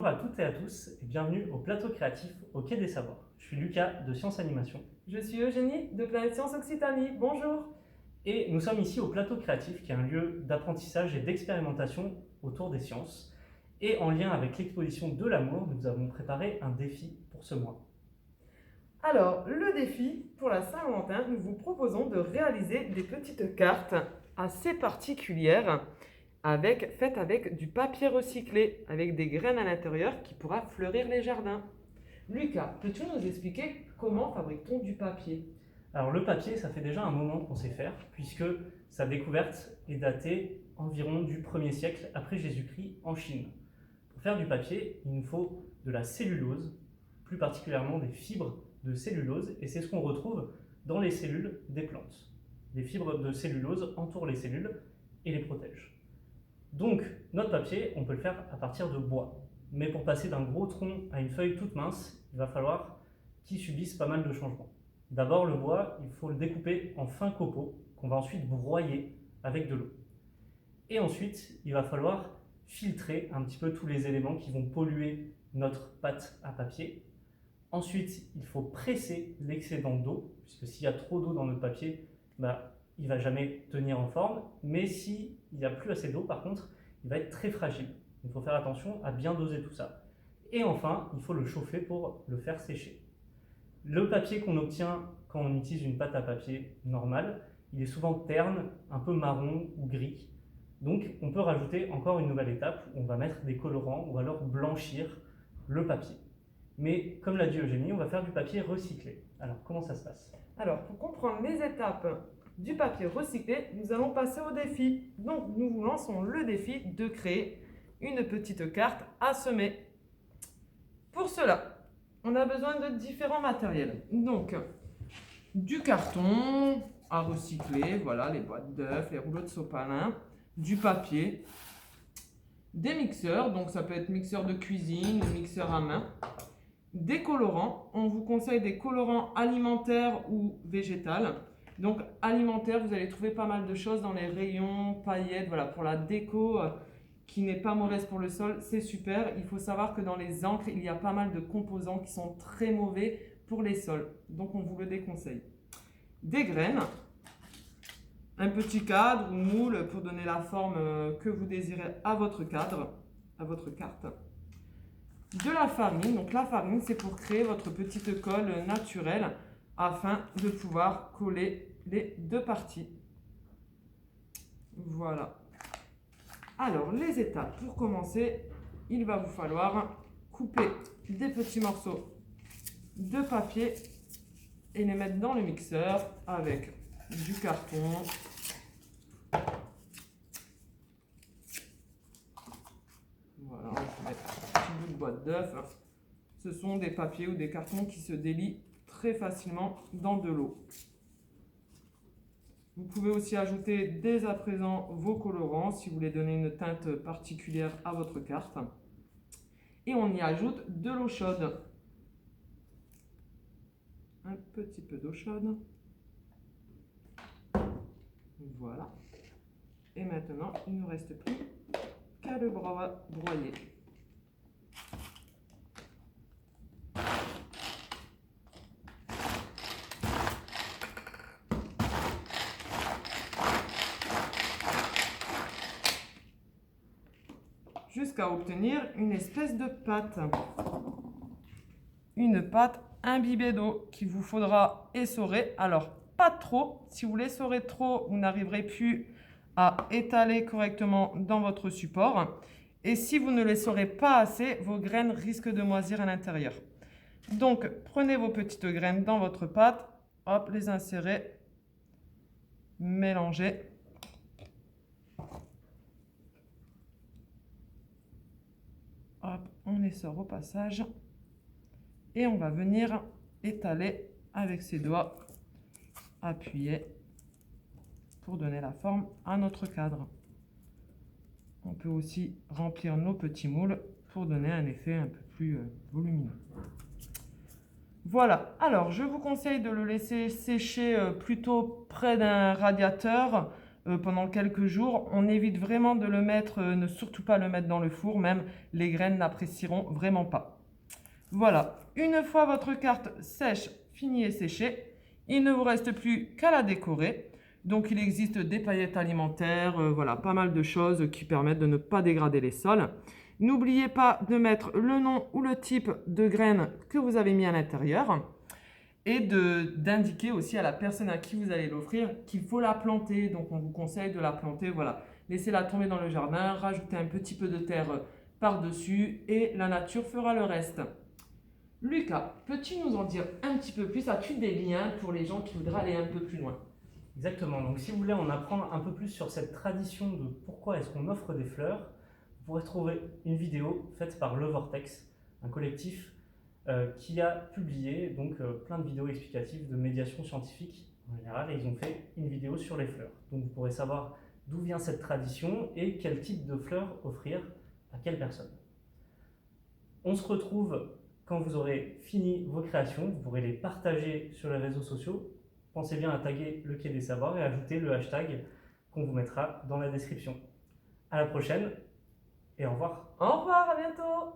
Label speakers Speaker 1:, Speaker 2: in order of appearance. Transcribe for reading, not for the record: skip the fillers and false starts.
Speaker 1: Bonjour à toutes et à tous et bienvenue au plateau créatif au Quai des Savoirs. Je suis Lucas de Sciences Animation
Speaker 2: Je suis Eugénie de Planète Science Occitanie. Bonjour.
Speaker 1: et nous sommes ici au plateau créatif qui est un lieu d'apprentissage et d'expérimentation autour des sciences. Et en lien avec l'exposition de l'amour, nous avons préparé un défi pour ce mois.
Speaker 2: Alors, le défi pour la Saint-Valentin, nous vous proposons de réaliser des petites cartes assez particulières faites avec du papier recyclé, avec des graines à l'intérieur qui pourra fleurir les jardins. Lucas, peux-tu nous expliquer comment fabrique-t-on du papier?
Speaker 1: Alors le papier, ça fait déjà un moment qu'on sait faire puisque sa découverte est datée environ du 1er siècle après Jésus-Christ en Chine. Pour faire du papier, il nous faut de la cellulose, plus particulièrement des fibres de cellulose, et c'est ce qu'on retrouve dans les cellules des plantes. Les fibres de cellulose entourent les cellules et les protègent. Donc, notre papier, on peut le faire à partir de bois. Mais pour passer d'un gros tronc à une feuille toute mince, il va falloir qu'il subisse pas mal de changements. D'abord, le bois, il faut le découper en fins copeaux qu'on va ensuite broyer avec de l'eau. Et ensuite, il va falloir filtrer un petit peu tous les éléments qui vont polluer notre pâte à papier. Ensuite, il faut presser l'excédent d'eau, puisque s'il y a trop d'eau dans notre papier, il ne va jamais tenir en forme. Mais s'il n'y a plus assez d'eau, par contre, il va être très fragile. Il faut faire attention à bien doser tout ça. Et enfin, il faut le chauffer pour le faire sécher. Le papier qu'on obtient quand on utilise une pâte à papier normale, il est souvent terne, un peu marron ou gris. Donc on peut rajouter encore une nouvelle étape où on va mettre des colorants ou alors blanchir le papier. Mais comme l'a dit Eugénie, on va faire du papier recyclé. Alors comment ça se passe?
Speaker 2: Alors, pour comprendre les étapes du papier recyclé, nous allons passer au défi. Donc, nous vous lançons le défi de créer une petite carte à semer. Pour cela, on a besoin de différents matériels. Donc, du carton à recycler, voilà, les boîtes d'œufs, les rouleaux de sopalin, du papier, des mixeurs, donc ça peut être mixeur de cuisine, mixeur à main, des colorants. On vous conseille des colorants alimentaires ou végétales. Donc alimentaire, vous allez trouver pas mal de choses dans les rayons, paillettes, voilà, pour la déco qui n'est pas mauvaise pour le sol, c'est super. Il faut savoir que dans les encres, il y a pas mal de composants qui sont très mauvais pour les sols. Donc on vous le déconseille. Des graines, un petit cadre ou moule pour donner la forme que vous désirez à votre cadre, à votre carte. De la farine, donc la farine c'est pour créer votre petite colle naturelle afin de pouvoir coller les deux parties. Voilà. Alors les étapes, pour commencer, il va vous falloir couper des petits morceaux de papier et les mettre dans le mixeur avec du carton, voilà, on peut mettre un petit bout de boîte d'œufs. Ce sont des papiers ou des cartons qui se délient très facilement dans de l'eau. Vous pouvez aussi ajouter dès à présent vos colorants si vous voulez donner une teinte particulière à votre carte. Et on y ajoute de l'eau chaude. Un petit peu d'eau chaude. Voilà. Et maintenant, il ne nous reste plus qu'à le broyer. Jusqu'à obtenir une espèce de pâte. Une pâte imbibée d'eau qu'il vous faudra essorer. Alors, pas trop. Si vous l'essorez trop, vous n'arriverez plus à étaler correctement dans votre support. Et si vous ne l'essorez pas assez, vos graines risquent de moisir à l'intérieur. Donc, prenez vos petites graines dans votre pâte. Hop, les insérez. Mélangez. Hop, on essore au passage. Et on va venir étaler avec ses doigts, appuyer pour donner la forme à notre cadre. On peut aussi remplir nos petits moules pour donner un effet un peu plus volumineux. Voilà, alors je vous conseille de le laisser sécher plutôt près d'un radiateur pendant quelques jours. On évite vraiment de le mettre, ne surtout pas le mettre dans le four, même les graines n'apprécieront vraiment pas. Voilà, une fois votre carte sèche, finie et séchée, il ne vous reste plus qu'à la décorer. Donc il existe des paillettes alimentaires, voilà, pas mal de choses qui permettent de ne pas dégrader les sols. N'oubliez pas de mettre le nom ou le type de graines que vous avez mis à l'intérieur et d'indiquer aussi à la personne à qui vous allez l'offrir qu'il faut la planter. Donc on vous conseille de la planter, voilà. Laissez-la tomber dans le jardin, rajoutez un petit peu de terre par-dessus et la nature fera le reste. Lucas, peux-tu nous en dire un petit peu plus? As-tu des liens pour les gens qui voudraient aller un peu plus loin?
Speaker 1: Exactement, donc si vous voulez en apprendre un peu plus sur cette tradition de pourquoi est-ce qu'on offre des fleurs, vous pourrez trouver une vidéo faite par Le Vortex, un collectif qui a publié donc, plein de vidéos explicatives de médiation scientifique en général, et ils ont fait une vidéo sur les fleurs. Donc vous pourrez savoir d'où vient cette tradition et quel type de fleurs offrir à quelle personne. On se retrouve quand vous aurez fini vos créations, vous pourrez les partager sur les réseaux sociaux. Pensez bien à taguer le Quai des Savoirs et ajouter le hashtag qu'on vous mettra dans la description. À la prochaine et au revoir.
Speaker 2: Au revoir, à bientôt.